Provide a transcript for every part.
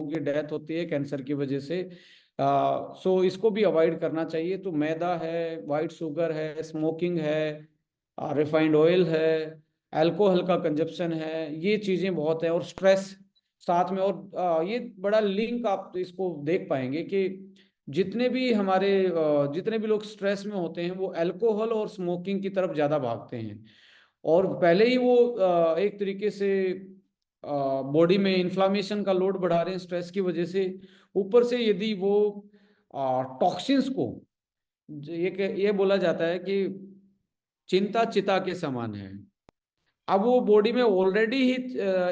की डेथ होती है कैंसर की वजह से। सो इसको भी अवॉइड करना चाहिए। तो मैदा है, वाइट शुगर है, स्मोकिंग है, रिफाइंड ऑयल है, अल्कोहल का कंजप्शन है, ये चीज़ें बहुत है। और स्ट्रेस साथ में। और ये बड़ा लिंक आप इसको देख पाएंगे कि जितने भी लोग स्ट्रेस में होते हैं वो अल्कोहल और स्मोकिंग की तरफ ज़्यादा भागते हैं। और पहले ही वो एक तरीके से बॉडी में इन्फ्लामेशन का लोड बढ़ा रहे हैं स्ट्रेस की वजह से। ऊपर से यदि वो टॉक्सिन्स को, ये बोला जाता है कि चिंता चिता के समान है। अब वो बॉडी में ऑलरेडी ही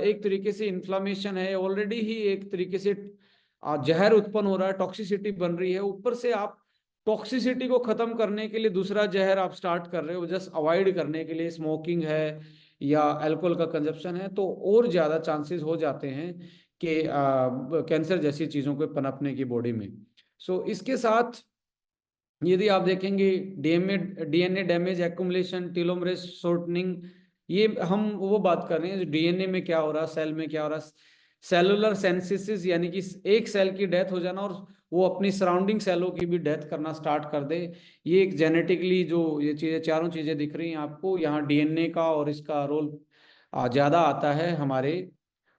एक तरीके से इन्फ्लामेशन है, ऑलरेडी ही एक तरीके से जहर उत्पन्न हो रहा है, टॉक्सिसिटी बन रही है। ऊपर से आप टॉक्सिसिटी को खत्म करने के लिए दूसरा जहर आप स्टार्ट कर रहे हो, जस्ट अवॉइड करने के लिए स्मोकिंग है या अल्कोहल का कंजप्शन है, तो और ज्यादा चांसेस हो जाते हैं कि कैंसर जैसी चीजों को पनपने की बॉडी में। सो इसके साथ यदि आप देखेंगे DNA damage, accumulation, telomerase shortening, ये हम वो बात कर रहे हैं डीएनए में क्या हो रहा, सेल में क्या हो रहा। सेलुलर सेंसिसिस यानी कि एक सेल की डेथ हो जाना और वो अपनी सराउंडिंग सेलों की भी डेथ करना स्टार्ट कर दे। ये एक जेनेटिकली जो ये चीजें, चारों चीजें दिख रही हैं आपको यहाँ, डीएनए का और इसका रोल ज्यादा आता है हमारे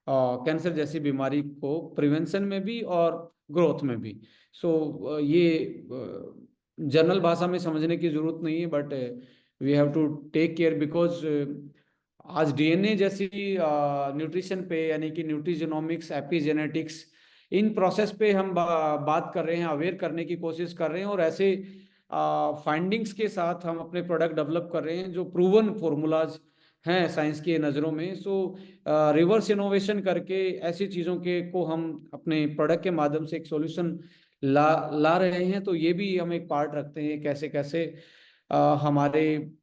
कैंसर जैसी बीमारी को प्रिवेंशन में भी और ग्रोथ में भी। सो ये जनरल भाषा में समझने की जरूरत नहीं है, but we have to take care because आज डीएनए जैसी न्यूट्रिशन पे यानी कि न्यूट्रिजेनोमिक्स, एपिजेनेटिक्स, इन प्रोसेस पे हम बात कर रहे हैं, अवेयर करने की कोशिश कर रहे हैं। और ऐसे फाइंडिंग्स के साथ हम अपने प्रोडक्ट डेवलप कर रहे हैं जो प्रूवन फॉर्मूलाज हैं साइंस की नज़रों में। सो रिवर्स इनोवेशन करके ऐसी चीज़ों के को हम अपने प्रोडक्ट के माध्यम से एक सॉल्यूशन ला रहे हैं। तो ये भी हम एक पार्ट रखते हैं कैसे कैसे हमारे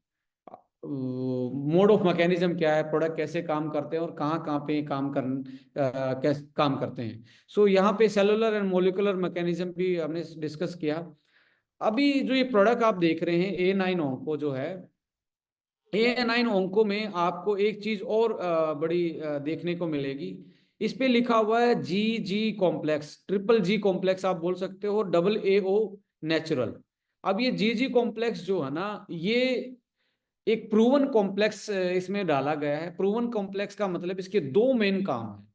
मोड ऑफ मैकेनिज्म क्या है, प्रोडक्ट कैसे काम करते हैं और कहाँ कहाँ पे कैसे काम करते हैं। सो यहाँ पे सेलुलर एंड मोलिकुलर मैकेनिज्म भी हमने डिस्कस किया। अभी जो ये प्रोडक्ट आप देख रहे हैं A9 ओंको जो है, A9 ओंको में आपको एक चीज और बड़ी देखने को मिलेगी। इस पे लिखा हुआ है जी कॉम्प्लेक्स, ट्रिपल जी कॉम्प्लेक्स आप बोल सकते हो, AA नेचुरल। अब ये जी कॉम्प्लेक्स जो है ना, ये एक प्रूवन कॉम्प्लेक्स इसमें डाला गया है। प्रूवन कॉम्प्लेक्स का मतलब इसके दो मेन काम है।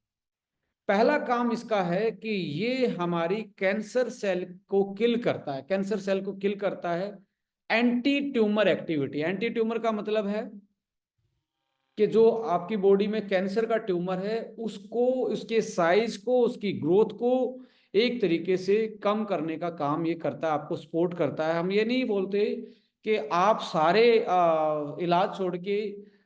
पहला काम इसका है कि ये हमारी कैंसर सेल को किल करता है, कैंसर सेल को किल करता है। Anti tumour activity, anti tumour का मतलब है कि जो आपकी बॉडी में कैंसर का ट्यूमर है उसको, उसके साइज को, उसकी ग्रोथ को एक तरीके से कम करने का काम ये करता है, आपको सपोर्ट करता है। हम ये नहीं बोलते कि आप सारे इलाज छोड़ के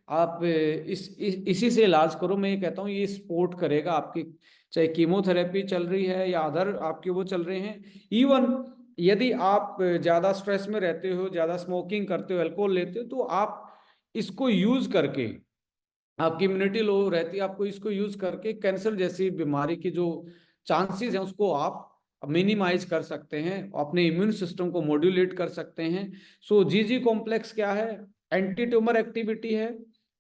आप इसी से इलाज करो। मैं ये कहता हूँ ये सपोर्ट करेगा आपकी, चाहे कीमोथेरेपी चल रही है या अदर आपके वो चल रहे हैं। इवन यदि आप ज्यादा स्ट्रेस में रहते हो, ज्यादा स्मोकिंग करते हो, अल्कोहल लेते हो, तो आप इसको यूज करके, आपकी इम्यूनिटी लो रहती है, आपको इसको यूज करके कैंसर जैसी बीमारी की जो चांसेस हैं उसको आप मिनिमाइज कर सकते हैं, अपने इम्यून सिस्टम को मॉड्यूलेट कर सकते हैं। सो जी कॉम्प्लेक्स क्या है, एंटी ट्यूमर एक्टिविटी है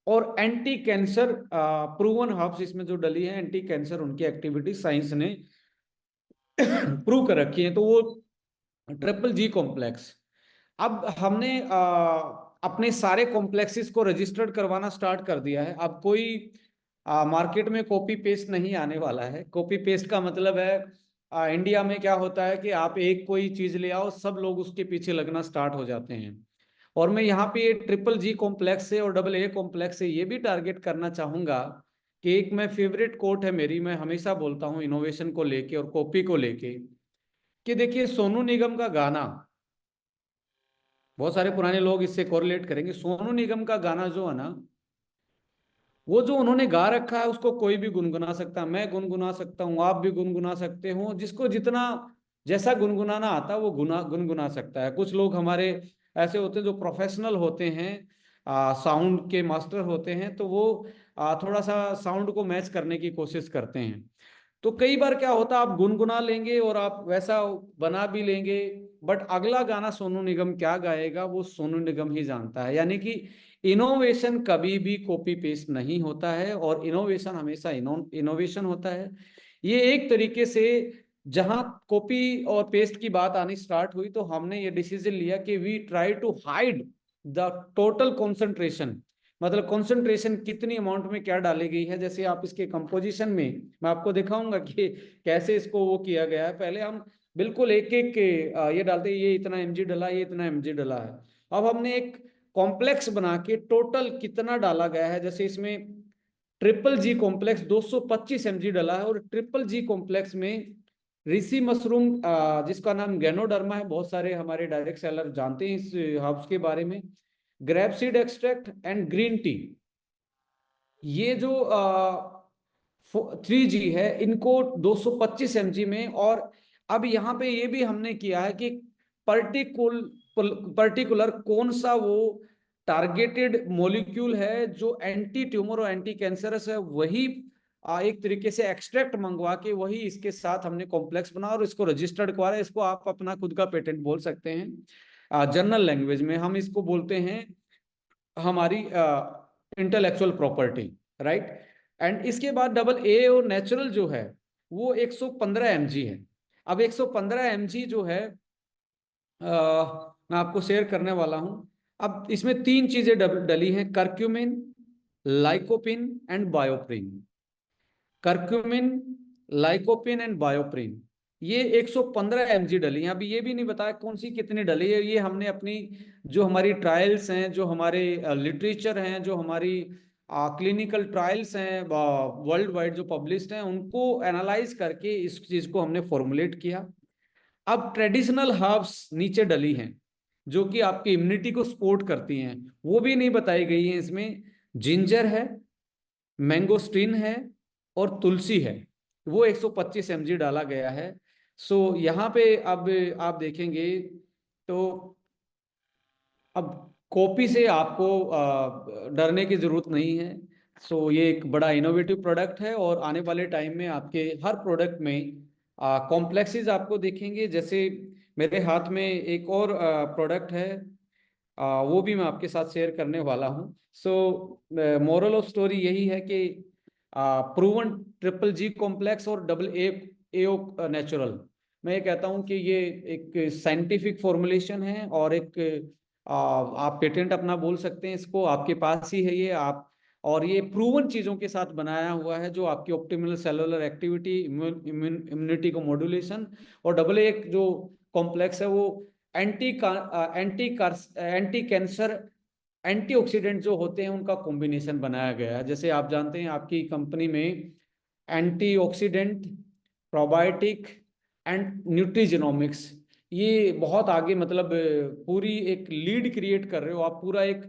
और एंटी कैंसर प्रूवन हर्ब्स इसमें जो डली है, एंटी कैंसर उनकी एक्टिविटी साइंस ने प्रूव कर रखी है। तो वो ट्रिपल जी कॉम्प्लेक्स, अब हमने अपने सारे कॉम्प्लेक्सेस को रजिस्टर्ड करवाना स्टार्ट कर दिया है। अब कोई मार्केट में कॉपी पेस्ट नहीं आने वाला है। कॉपी पेस्ट का मतलब है इंडिया में क्या होता है कि आप एक कोई चीज ले आओ, सब लोग उसके पीछे लगना स्टार्ट हो जाते हैं। और मैं यहाँ पे ट्रिपल जी कॉम्प्लेक्स से और डबल ए कॉम्प्लेक्स से ये भी टारगेट करना चाहूंगा कि एक मैं फेवरेट कोट है मेरी, मैं हमेशा बोलता हूँ इनोवेशन को लेके और कॉपी को लेके, कि देखिए सोनू निगम का गाना, बहुत सारे पुराने लोग इससे कोरिलेट करेंगे, सोनू निगम का गाना जो है ना, वो जो उन्होंने गा रखा है उसको कोई भी गुनगुना सकता है, मैं गुनगुना सकता हूँ, आप भी गुनगुना सकते हो। जिसको जितना जैसा गुनगुनाना आता है वो गुनगुना सकता है। कुछ लोग हमारे ऐसे होते हैं जो प्रोफेशनल होते हैं, साउंड के मास्टर होते हैं, तो वो थोड़ा सा साउंड को मैच करने की कोशिश करते हैं। तो कई बार क्या होता है, आप गुनगुना लेंगे और आप वैसा बना भी लेंगे, बट अगला गाना सोनू निगम क्या गाएगा वो सोनू निगम ही जानता है। यानी कि इनोवेशन कभी भी कॉपी पेस्ट नहीं होता है, और इनोवेशन हमेशा इनोवेशन होता है। ये एक तरीके से जहां कॉपी और पेस्ट की बात आनी स्टार्ट हुई तो हमने ये डिसीजन लिया कि we try to hide the total concentration, मतलब कॉन्सेंट्रेशन कितनी अमाउंट में क्या डाली गई है। जैसे आप इसके कंपोजिशन में मैं आपको दिखाऊंगा कि कैसे इसको वो किया गया है। पहले हम बिल्कुल एक एक के ये डालते हैं, ये इतना mg डला, ये इतना mg डला है। अब हमने एक कॉम्प्लेक्स बना के टोटल कितना डाला गया है, जैसे इसमें ट्रिपल जी कॉम्प्लेक्स 225 mg डला है, और ट्रिपल जी कॉम्प्लेक्स में ऋषि मशरूम जिसका नाम गैनोडर्मा है, बहुत सारे हमारे डायरेक्ट सेलर जानते हैं इस हर्ब्स के बारे में, grape seed extract and green tea, ये जो 3G है इनको 225 mg में। और अब यहाँ पे ये भी हमने किया है कि पर्टिकुलर कौन सा वो टारगेटेड मॉलिक्यूल है जो एंटी ट्यूमर और एंटी कैंसरस है, वही एक तरीके से एक्सट्रैक्ट मंगवा के वही इसके साथ हमने कॉम्प्लेक्स बना और इसको रजिस्टर्ड करवाया। इसको आप अपना खुद का पेटेंट बोल सकते हैं। जनरल लैंग्वेज में हम इसको बोलते हैं हमारी इंटेलेक्चुअल प्रॉपर्टी, राइट। एंड इसके बाद डबल ए और नेचुरल जो है वो 115 mg है। अब 115 mg जो है मैं आपको शेयर करने वाला हूं। अब इसमें तीन चीजें डली हैं, curcumin, lycopene and bioperine. Curcumin, lycopene and bioperine, ये 115 mg डली है। अभी ये भी नहीं बताया कौन सी कितनी डली है, ये हमने अपनी जो हमारी ट्रायल्स हैं, जो हमारे लिटरेचर हैं, जो हमारी क्लिनिकल ट्रायल्स हैं वर्ल्ड वाइड जो पब्लिश्ड हैं, उनको एनालाइज करके इस चीज को हमने फॉर्मुलेट किया। अब ट्रेडिशनल हर्ब्स नीचे डली हैं जो कि आपकी इम्यूनिटी को सपोर्ट करती हैं, वो भी नहीं बताई गई है इसमें। जिंजर है, मैंगोस्टीन है और तुलसी है, वो 125 mg डाला गया है। सो यहाँ पे अब आप देखेंगे तो अब कॉपी से आपको डरने की जरूरत नहीं है। सो ये एक बड़ा इनोवेटिव प्रोडक्ट है और आने वाले टाइम में आपके हर प्रोडक्ट में कॉम्प्लेक्सेस आपको देखेंगे। जैसे मेरे हाथ में एक और प्रोडक्ट है, वो भी मैं आपके साथ शेयर करने वाला हूँ। सो मोरल ऑफ स्टोरी यही है कि प्रूवन ट्रिपल जी कॉम्प्लेक्स और डबल एओ नेचुरल, मैं ये कहता हूँ कि ये एक साइंटिफिक फॉर्मुलेशन है और एक आप पेटेंट अपना बोल सकते हैं इसको, आपके पास ही है ये आप। और ये प्रूवन चीजों के साथ बनाया हुआ है जो आपकी ऑप्टिमल सेलुलर एक्टिविटी, इम्यूनिटी को मॉड्यूलेशन, और डबल एक जो कॉम्प्लेक्स है वो एंटी एंटी कैंसर एंटीऑक्सीडेंट जो होते हैं उनका कॉम्बिनेशन बनाया गया है। जैसे आप जानते हैं आपकी कंपनी में एंटीऑक्सीडेंट, प्रोबायोटिक एंड न्यूट्रीजिनोमिक्स, ये बहुत आगे, मतलब पूरी एक लीड क्रिएट कर रहे हो आप, पूरा एक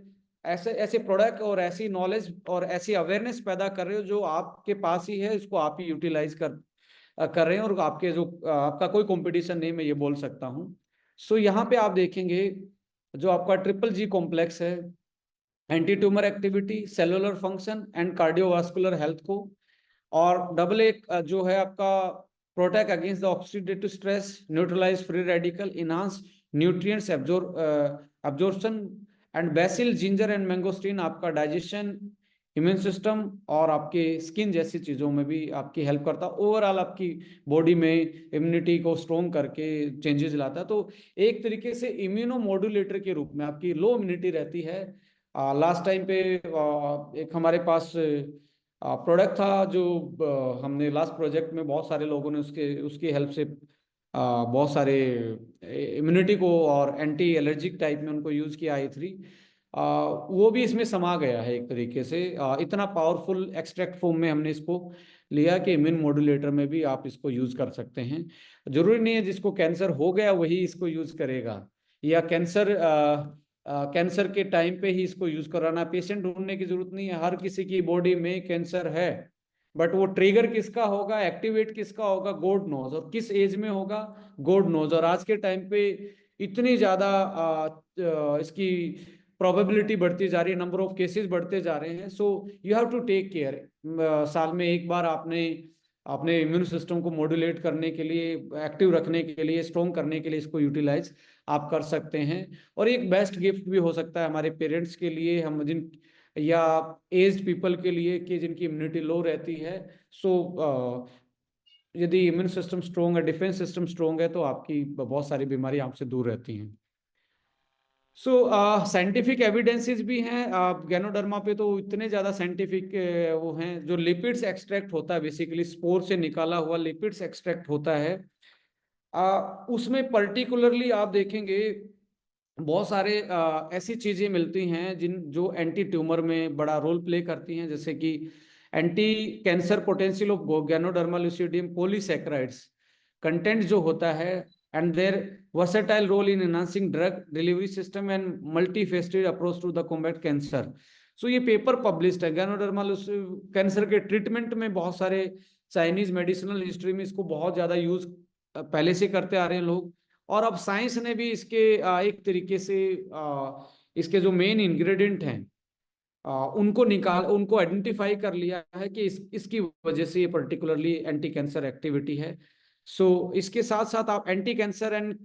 ऐसे ऐसे प्रोडक्ट और ऐसी नॉलेज और ऐसी अवेयरनेस पैदा कर रहे हो जो आपके पास ही है, इसको आप ही यूटिलाइज कर रहे हैं और आपके जो आपका कोई कंपटीशन नहीं, मैं ये बोल सकता हूँ। सो यहाँ पे आप देखेंगे जो आपका ट्रिपल जी कॉम्प्लेक्स है, anti tumour activity, cellular function and cardiovascular health को, और डबल एक जो है आपका protect against the oxidative stress, neutralise free radical, enhance nutrients absorption and basil, ginger and mangosteen आपका डाइजेशन, इम्यून सिस्टम और आपके स्किन जैसी चीज़ों में भी आपकी हेल्प करता है। ओवरऑल आपकी बॉडी में इम्यूनिटी को स्ट्रॉन्ग करके चेंजेस लाता है। तो एक तरीके से इम्यूनो मॉड्यूलेटर के रूप में आपकी लो इम्यूनिटी रहती है। लास्ट टाइम पे एक हमारे पास प्रोडक्ट था जो हमने लास्ट प्रोजेक्ट में बहुत सारे लोगों ने उसकी हेल्प से बहुत सारे इम्यूनिटी को और एंटी एलर्जिक टाइप में उनको यूज़ किया i3, वो भी इसमें समा गया है एक तरीके से। इतना पावरफुल एक्सट्रैक्ट फॉर्म में हमने इसको लिया कि इम्यून मॉड्यूलेटर में भी आप इसको यूज़ कर सकते हैं। जरूरी नहीं है जिसको कैंसर हो गया वही इसको यूज़ करेगा, या कैंसर के टाइम पे ही इसको यूज कराना, पेशेंट ढूंढने की जरूरत नहीं है। हर किसी की बॉडी में कैंसर है, बट वो ट्रिगर किसका होगा, एक्टिवेट किसका होगा, गॉड नोज, और किस एज में होगा, गॉड नोज। और आज के टाइम पे इतनी ज्यादा इसकी प्रोबेबिलिटी बढ़ती जा रही है, नंबर ऑफ केसेस बढ़ते जा रहे हैं। So you have to take care. साल में एक बार आपने अपने इम्यून सिस्टम को मॉड्यूलेट करने के लिए, एक्टिव रखने के लिए, स्ट्रॉन्ग करने के लिए इसको यूटिलाइज आप कर सकते हैं। और एक बेस्ट गिफ्ट भी हो सकता है हमारे पेरेंट्स के लिए, हम जिन या एज्ड पीपल के लिए कि जिनकी इम्यूनिटी लो रहती है। सो यदि इम्यून सिस्टम स्ट्रोंग है, डिफेंस सिस्टम स्ट्रोंग है, तो आपकी बहुत सारी बीमारी आपसे दूर रहती हैं। सो साइंटिफिक एविडेंसेस भी हैं गैनोडर्मा पे, तो इतने ज़्यादा साइंटिफिक वो हैं। जो लिपिड्स एक्सट्रैक्ट होता है, बेसिकली स्पोर से निकाला हुआ लिपिड्स एक्सट्रैक्ट होता है, उसमें पर्टिकुलरली आप देखेंगे बहुत सारे ऐसी चीजें मिलती हैं जिन जो एंटी ट्यूमर में बड़ा रोल प्ले करती हैं, जैसे कि anti cancer potential of Ganoderma lucidum polysaccharides content जो होता है, and their versatile role in enhancing drug delivery system and multifaceted approach to the combat cancer. So ये पेपर पब्लिश्ड है। गैनोडर्मा कैंसर के ट्रीटमेंट में बहुत सारे चाइनीज मेडिसिनल हिस्ट्री में इसको बहुत ज्यादा यूज पहले से करते आ रहे हैं लोग, और अब साइंस ने भी इसके एक तरीके से इसके जो मेन इंग्रेडिएंट हैं उनको आइडेंटिफाई कर लिया है कि इसकी वजह से ये पर्टिकुलरली एंटी कैंसर एक्टिविटी है। सो इसके साथ साथ आप एंटी कैंसर एंड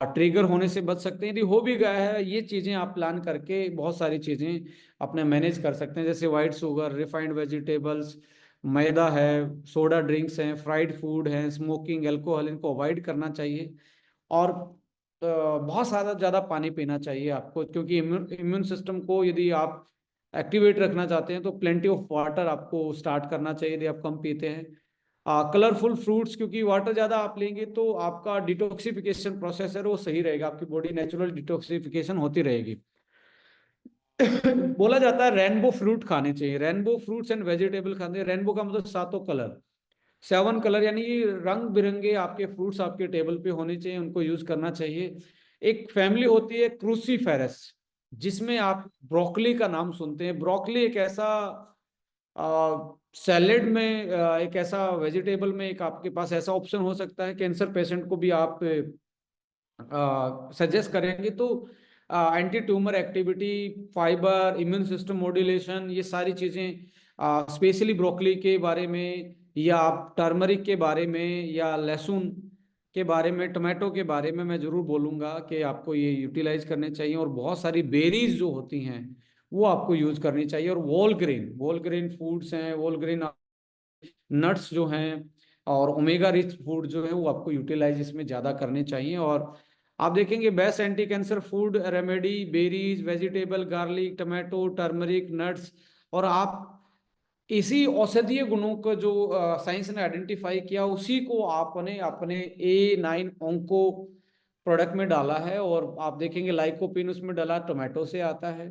ट्रिगर होने से बच सकते हैं। यदि हो भी गया है, ये चीजें आप प्लान करके बहुत सारी चीजें अपने मैनेज कर सकते हैं, जैसे वाइट शुगर, रिफाइंड वेजिटेबल्स, मैदा है, सोडा ड्रिंक्स हैं, फ्राइड फूड है, स्मोकिंग, अल्कोहल, इनको अवॉइड करना चाहिए। और बहुत सारा ज़्यादा पानी पीना चाहिए आपको, क्योंकि इम्यून सिस्टम को यदि आप एक्टिवेट रखना चाहते हैं तो प्लेंटी ऑफ वाटर आपको स्टार्ट करना चाहिए यदि आप कम पीते हैं। कलरफुल फ्रूट्स, क्योंकि वाटर ज़्यादा आप लेंगे तो आपका डिटॉक्सिफिकेशन प्रोसेस है वो सही रहेगा, आपकी बॉडी नेचुरल डिटॉक्सिफिकेशन होती रहेगी। बोला जाता है रेनबो फ्रूट खाने चाहिए, रेनबो फ्रूट्स एंड वेजिटेबल खाने। रेनबो का मतलब सातों कलर, 7 कलर, यानी रंग बिरंगे आपके फ्रूट्स आपके टेबल पे होने चाहिए, उनको यूज करना चाहिए। एक फैमिली होती है क्रूसीफेरस, जिसमें आप ब्रोकली का नाम सुनते हैं। ब्रोकली एक ऐसा सैलेड में एक ऐसा वेजिटेबल में एक आपके पास ऐसा ऑप्शन हो सकता है, कैंसर पेशेंट को भी आप सजेस्ट करेंगे तो anti tumour activity, fibre, immune system modulation, ये सारी चीज़ें स्पेशली ब्रोकली के बारे में, या आप टर्मरिक के बारे में, या लहसुन के बारे में, टमाटो के बारे में मैं ज़रूर बोलूँगा कि आपको ये यूटिलाइज करने चाहिए। और बहुत सारी बेरीज जो होती हैं वो आपको यूज़ करनी चाहिए। और वोल ग्रेन फूड्स हैं, वोल ग्रेन नट्स जो हैं, और ओमेगा रिच फूड जो है वो आपको यूटिलाइज इसमें ज़्यादा करने चाहिए। और आप देखेंगे best anti cancer food remedy, berries, vegetable, garlic, tomato, turmeric, nuts. और आप इसी औषधीय गुणों को जो साइंस ने आइडेंटिफाई किया, उसी को आपने अपने A9 ओंको प्रोडक्ट में डाला है। और आप देखेंगे लाइकोपिन उसमें डाला, टोमेटो से आता है।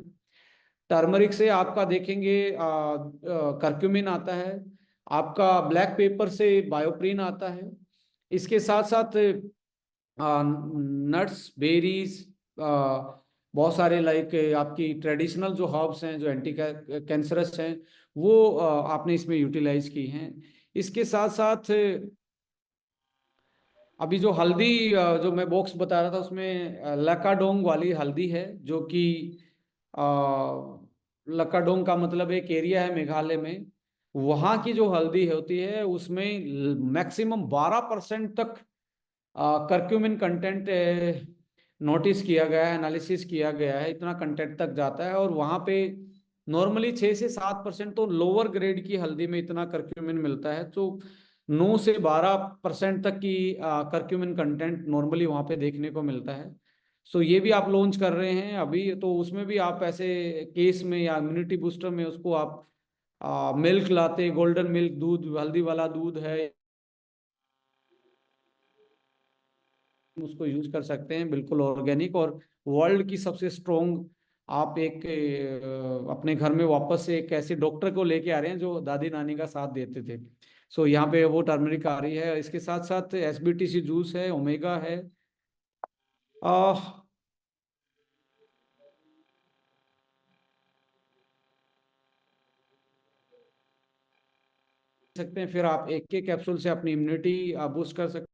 टर्मरिक से आपका देखेंगे करक्यूमिन आता है, आपका ब्लैक पेपर से बायोप्रिन आता है। इसके साथ साथ नट्स, बेरीज, बहुत सारे लाइक आपकी ट्रेडिशनल जो हर्ब्स हैं जो एंटी कैंसरस हैं वो आपने इसमें यूटिलाइज की हैं। इसके साथ साथ अभी जो हल्दी जो मैं बॉक्स बता रहा था उसमें लकाडोंग वाली हल्दी है, जो कि लक्काडोंग का मतलब एक एरिया है मेघालय में, वहां की जो हल्दी होती है उसमें मैक्सिमम 12% तक करक्यूमिन कंटेंट नोटिस किया गया है, एनालिसिस किया गया है, इतना कंटेंट तक जाता है। और वहां पे नॉर्मली 6 से 7% तो लोअर ग्रेड की हल्दी में इतना करक्यूमिन मिलता है, तो 9 से 12% तक की करक्यूमिन कंटेंट नॉर्मली वहां पे देखने को मिलता है। सो ये भी आप लॉन्च कर रहे हैं अभी, तो उसमें भी आप ऐसे केस में या इम्यूनिटी बूस्टर में उसको आप मिल्क लाते, गोल्डन मिल्क दूध, हल्दी वाला दूध है, उसको यूज कर सकते हैं, बिल्कुल ऑर्गेनिक। और वर्ल्ड की सबसे स्ट्रोंग आप एक अपने घर में वापस से एक ऐसे डॉक्टर को लेके आ रहे हैं जो दादी नानी का साथ देते थे। सो यहाँ पे वो टर्मरिक आ रही है, इसके साथ साथ एसबीटीसी जूस है, ओमेगा है। आ, सकते हैं, फिर आप एक के कैप्सूल से अपनी इम्यूनिटी बूस्ट कर सकते हैं।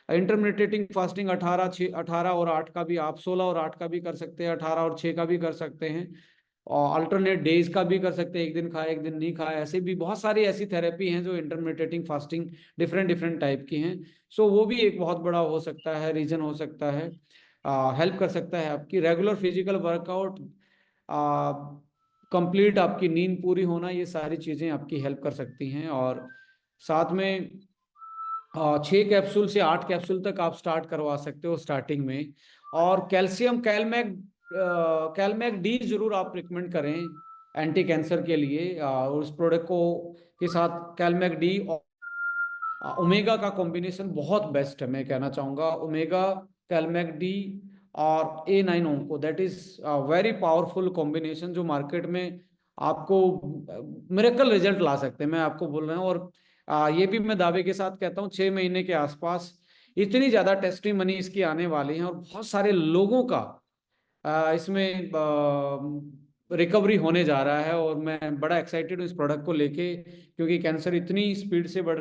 इंटरमिटेटिंग फास्टिंग 18 और 8 का भी, आप 16 और 8 का भी कर सकते हैं, 18 और 6 का भी कर सकते हैं, और अल्टरनेट डेज का भी कर सकते हैं, एक दिन खाए एक दिन नहीं खाए, ऐसे भी बहुत सारी ऐसी थेरेपी हैं जो इंटरमिटेटिंग फास्टिंग डिफरेंट डिफरेंट टाइप की हैं। सो वो भी एक बहुत बड़ा हो सकता है, रीजन हो सकता है, हेल्प कर सकता है। आपकी रेगुलर फिजिकल वर्कआउट, कंप्लीट आपकी नींद पूरी होना, ये सारी चीज़ें आपकी हेल्प कर सकती हैं। और साथ में 6 कैप्सूल से 8 कैप्सूल तक आप स्टार्ट करवा सकते हो स्टार्टिंग में। और कैल्शियम कैलमैक डी जरूर आप रिकमेंड करें एंटी कैंसर के लिए, उस प्रोडक्ट को के साथ कैलमैक डी और ओमेगा का कॉम्बिनेशन बहुत बेस्ट है, मैं कहना चाहूँगा। ओमेगा, कैलमैक डी और A9 onco, that is very powerful combination, जो मार्केट में आपको मिरेकल रिजल्ट ला सकते हैं, मैं आपको बोल रहा हूँ। और ये भी मैं दावे के साथ कहता हूँ 6 महीने के आसपास इतनी ज़्यादा टेस्टिंग मनी इसकी आने वाली है, और बहुत सारे लोगों का इसमें रिकवरी होने जा रहा है। और मैं बड़ा एक्साइटेड हूँ इस प्रोडक्ट को लेके, क्योंकि कैंसर इतनी स्पीड से बढ़